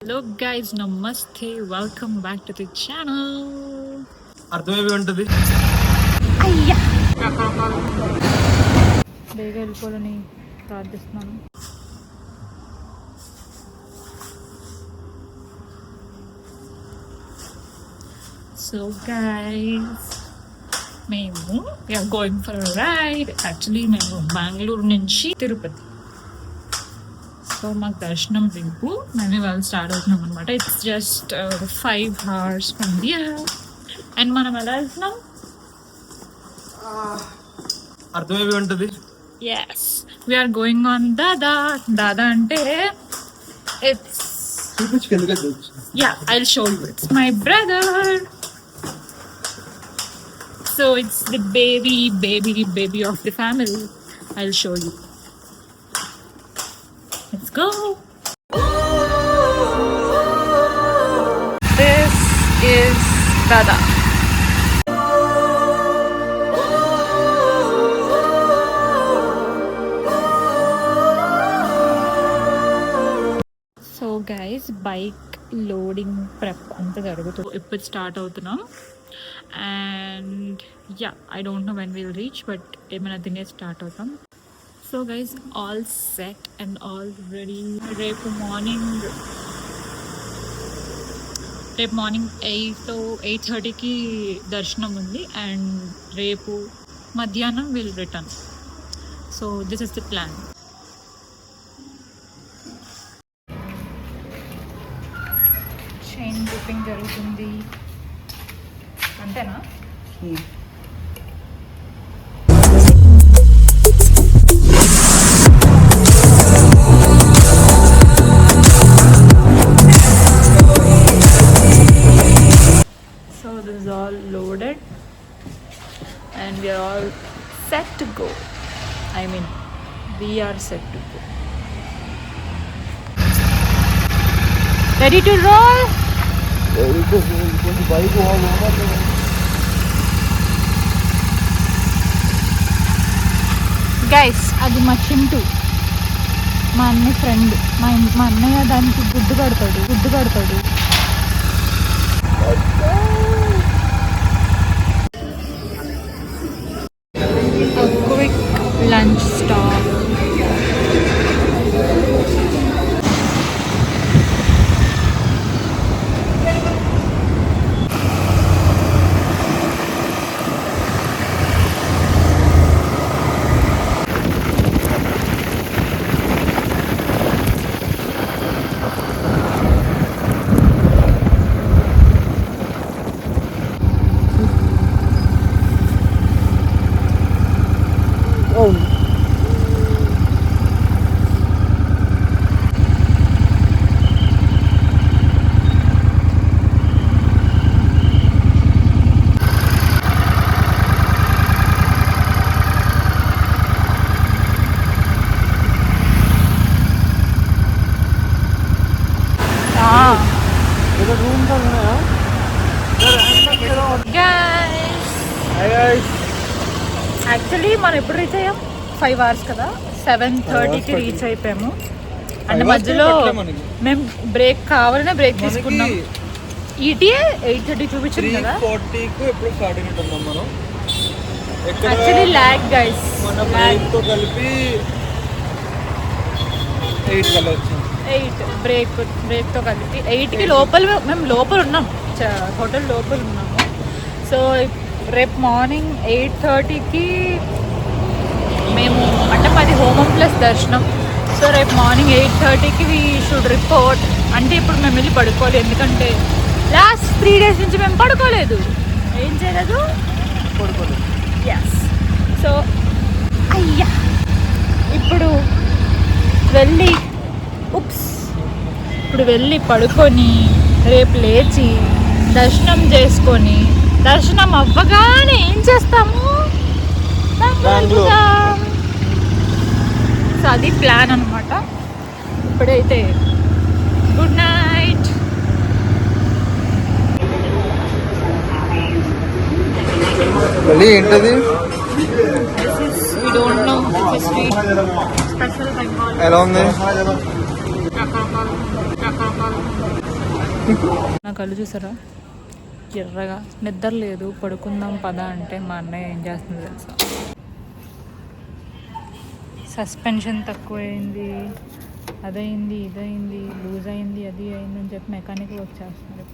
Hello guys, namaste, welcome back to the channel. అర్థమేమి ఉంటుంది అయ్యా బేగా వెళ్ళిపోవాలని ప్రార్థిస్తున్నాను. సో గైస్ మేము we're going for ride. Actually మేము బెంగళూరు నుంచి తిరుపతి. సో మాకు దర్శనం రేపు మేము ఇవాళ స్టార్ట్ అవుతున్నాం అనమాట. It's just 5 hours from here. And మనం ఎలా వెళ్తున్నాం? అర్థమేమి ఉంటుంది ఎస్, వీఆర్ గోయింగ్ ఆన్ దాదా. దాదా అంటే it's yeah, I'll show you. It's my brother. So it's the baby of the family. I'll show you. Let's go. This is Dada. So guys, bike loading prep అంతా జరుగుతుంది. ఇప్పుడు start అవుతున్నాం. And yeah, I don't know when will reach, but ఏమైనా తినే start అవుతాం. So guys, all set and all ready. రేపు morning 8:30కి దర్శనం ఉంది. అండ్ రేపు మధ్యాహ్నం will return. So this is the plan. Chain booking జరుగుతుంది అంతేనా? So this is all loaded and we are all set to go. I mean, we are set to go. Ready to roll? Guys, అది మా చింటూ, మా అన్నయ్య friend. మా అన్నయ్య దానికి గుడ్డు కడతాడు. A quick lunch stop. Actually మనం ఎప్పుడు రీచ్ అయ్యాం? 5 hours కదా. 7:30కి రీచ్ అయిపోయాము. అంటే మధ్యలో మేము బ్రేక్ కావాలనే బ్రేక్ తీసుకున్నాం. ఈటీఏ 8:30 చూపించింది కదా. యాక్చువల్లీ ల్యాగ్ గైస్, బ్రేక్తో కలిపి 8కి మేము లోపల ఉన్నాం, హోటల్ లోపల ఉన్నాము. సో రేపు మార్నింగ్ 8:30కి మేము, అంటే మాది హోమం ప్లస్ దర్శనం. సో రేపు మార్నింగ్ 8:30కి వీ షుడ్ రిపోర్ట్. అంటే ఇప్పుడు మేము వెళ్ళి పడుకోవాలి, ఎందుకంటే లాస్ట్ 3 days నుంచి మేము పడుకోలేదు. ఏం చేయలేదు, పడుకోలేదు. ఎస్. సో అయ్యా, ఇప్పుడు వెళ్ళి పడుకొని రేపు లేచి దర్శనం చేసుకొని, దర్శనం అవ్వగానే ఏం చేస్తాము? సో అది ప్లాన్ అనమాట. ఇప్పుడైతే గుడ్ నైట్. ఏంటది? We don't know. This is sweet. Special Bengal. ఎలా ఉంది? నా కళ్ళు చూసారా ఎర్రగా, నిద్ర లేదు, పడుకుందాం పద అంటే మా అన్నయ్య ఏం చేస్తుంది తెలుసా, సస్పెన్షన్ తక్కువైంది, అదైంది, ఇదైంది, లూజ్ అయింది, అది అయింది అని చెప్పి మెకానిక్ వర్క్ చేస్తున్నారు.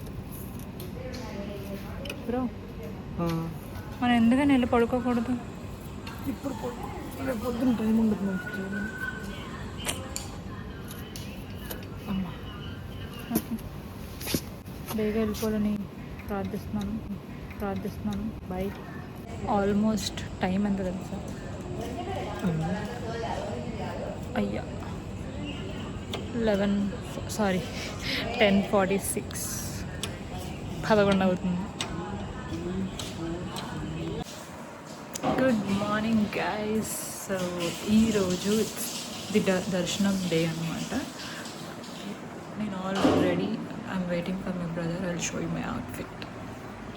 బ్రో మనం ఎందుకని వెళ్ళి పడుకోకూడదు? ఇప్పుడు రేపు పొద్దున్న టైం ఉండదు నాకు. అమ్మా బేగా వెళ్ళిపోవాలని ప్రార్థిస్తున్నాను. బై. ఆల్మోస్ట్ టైం ఎంత తెలుసా? అయ్యా 10:46 11 అవుతుంది. Good morning guys. సో ఈరోజు ది దర్శనం డే అనమాట. నేను already I'm waiting for my brother. I'll show you my outfit.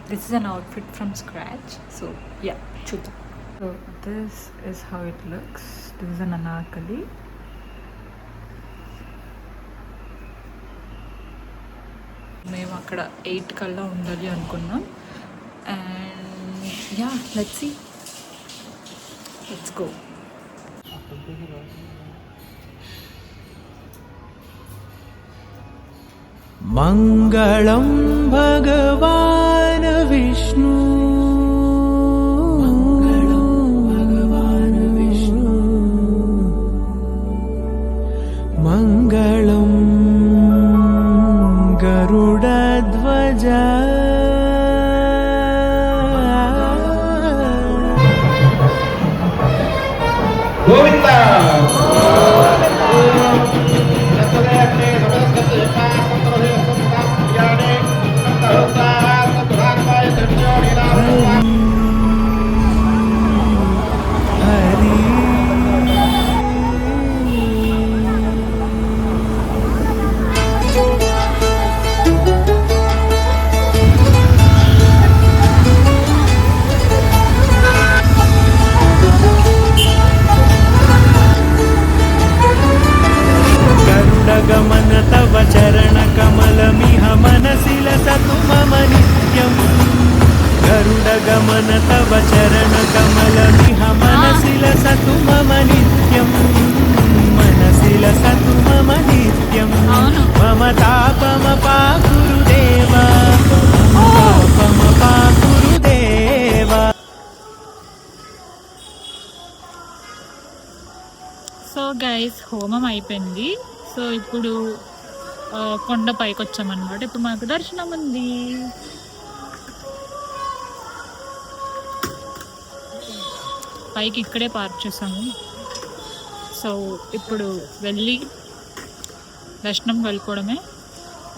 This is an outfit from scratch. So yeah, చూద్దాం. So this is how it looks. This is an anarkali. మేము అక్కడ 8 కల్లా ఉండాలి అనుకున్నాం. And yeah, let's see, let's go. మంగళం భగవాన్ విష్ణు, మంగళం గరుడధ్వజ, గోవింద హరి గరుడగమన తవ చరణ కమలమిహ మనసి లసతు మమ నిత్యం, గరుడగమన తవ చరణ కమలమిహ మనసి లసతు మమ నిత్యం, మనసి లసతు మమ నిత్యం. మమ తాపమ పాకురుదేవ, తాపమ పాకురుదేవ. సో గైస్, హోమం అయిపోయింది. సో ఇప్పుడు కొండ పైకి వచ్చామన్నమాట. ఇప్పుడు మనకు దర్శనం ఉంది. పైకి ఇక్కడే పార్క్ చేసాము. సో ఇప్పుడు వెళ్ళి దర్శనం వెళ్ళిపోవడమే.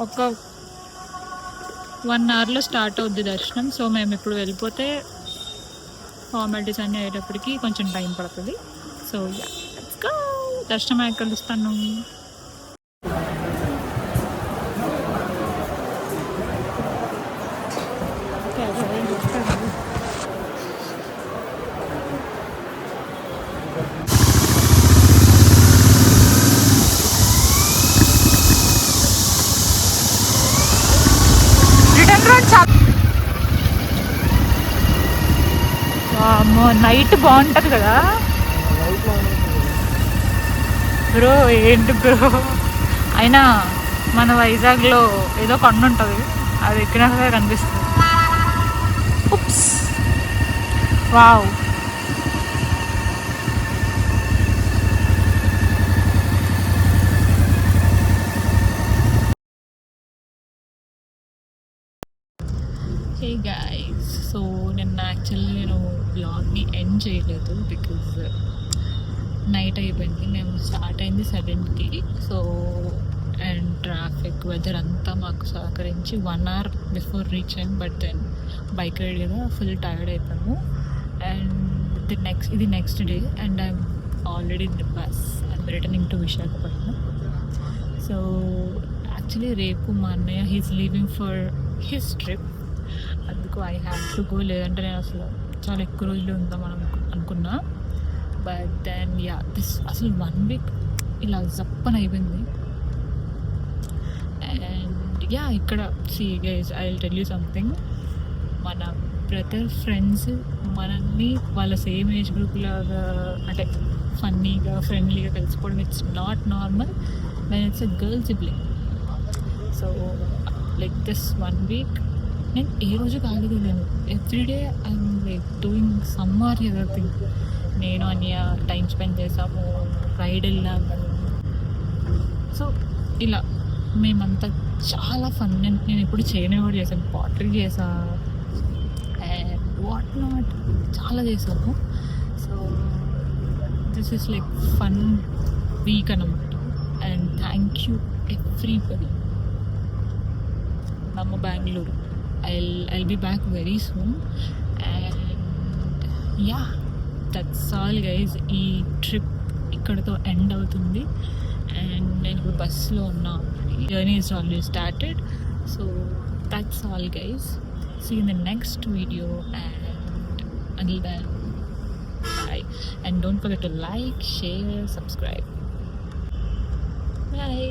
ఒక 1 అవర్లో స్టార్ట్ అవుద్ది దర్శనం. సో మేము ఇప్పుడు వెళ్ళిపోతే ఫార్మాలిటీస్ అన్నీ అయ్యేటప్పటికి కొంచెం టైం పడుతుంది. So yeah, let's go. దర్శనం అయ్యాక కలుస్తాను. నైట్ బాగుంటుంది కదా బ్రో. ఏంటి బ్రో, అయినా మన వైజాగ్లో ఏదో కొండ ఉంటుంది, అది ఎక్కినాక కనిపిస్తుంది. Oops, wow. Hey guys, so actually నేను బ్లాగ్ని ఎండ్ చేయలేదు బికాజ్ నైట్ అయిపోయింది. మేము స్టార్ట్ అయింది 7కి. సో అండ్ ట్రాఫిక్, వెదర్ అంతా మాకు సహకరించి 1 అవర్ బిఫోర్ రీచ్ అయ్యాం. బట్ దెన్ బైక్ రైడ్ కదా, ఫుల్ టైర్డ్ అయిపోయాము. అండ్ ఇది next day and I'm already in the bus. I'm returning to Visakhapatnam. So actually రేపు మా అన్నయ్య he's leaving for his trip, అందుకు ఐ హ్యావ్ టు గో. లేదంటే నేను అసలు చాలా ఎక్కువ రోజులు ఉందామని అనుకున్నా. బట్ దెన్ యా, అసలు 1 వీక్ ఇలా జప్పని అయిపోయింది. అండ్ యా ఇక్కడ see guys I will tell you something. మన బ్రదర్ ఫ్రెండ్స్ మనల్ని వాళ్ళ సేమ్ ఏజ్ గ్రూప్ లాగా అంటే ఫన్నీగా ఫ్రెండ్లీగా కలిసిపోవడం it's not normal when it's a girl sibling. So like this 1 week నేను ఏ రోజు కాలేదు, నేను everyday I'm like doing some or other thing. నేను అన్య టైం స్పెండ్ చేసాము, రైడ్ వెళ్ళాము. సో ఇలా మేమంతా చాలా ఫన్. నేను ఎప్పుడు చేయని కూడా చేశాను, పాటరీ చేసా అండ్ వాట్ నాట్ చాలా చేసాము. So this is like fun week అనమాట. And thank you everybody. నమ్మ Bengaluru. I'll be back very soon. And yeah, that's all guys. ఈ ట్రిప్ ఇక్కడతో ఎండ్ అవుతుంది. అండ్ నేను ఇప్పుడు బస్సులో ఉన్నా. Journey is already started. So that's all guys. See you in the next video. And until then, bye. And don't forget to like, share, subscribe. Bye.